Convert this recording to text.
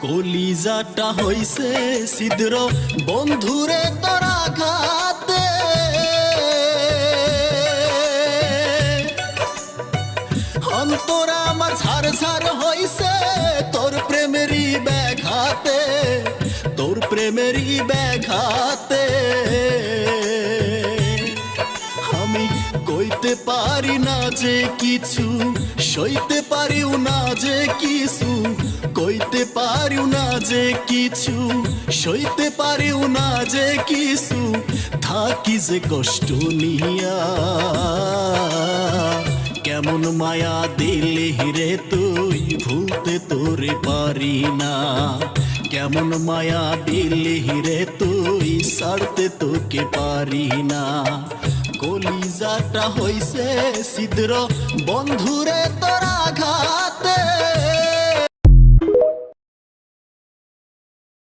কলিজাটা হইছে ছিদ্র বন্ধুরে তোর আঘাতে, অন্তর আমার ঝার ঝার হইছে তোর প্রেমেরই ব্যাঘাতে, তোর প্রেমেরই ব্যাঘাতে। আমি কইতে পারি না যে কিছু, সইতে পারিও না যে কিছু, কইতে পারিও না যে কিছু, সইতে পারিও না যে কিছু, থাকি যে কষ্ট নিয়া। কেমন মায়া দিলি রে তুই, ভুলতে তোরে পারি না। কেমন মায়া দিলি রে তুই, ছাড়তে তোকে পারি না। কলিজাটা হইছে ছিদ্র বন্ধুরে তোর আঘাতে।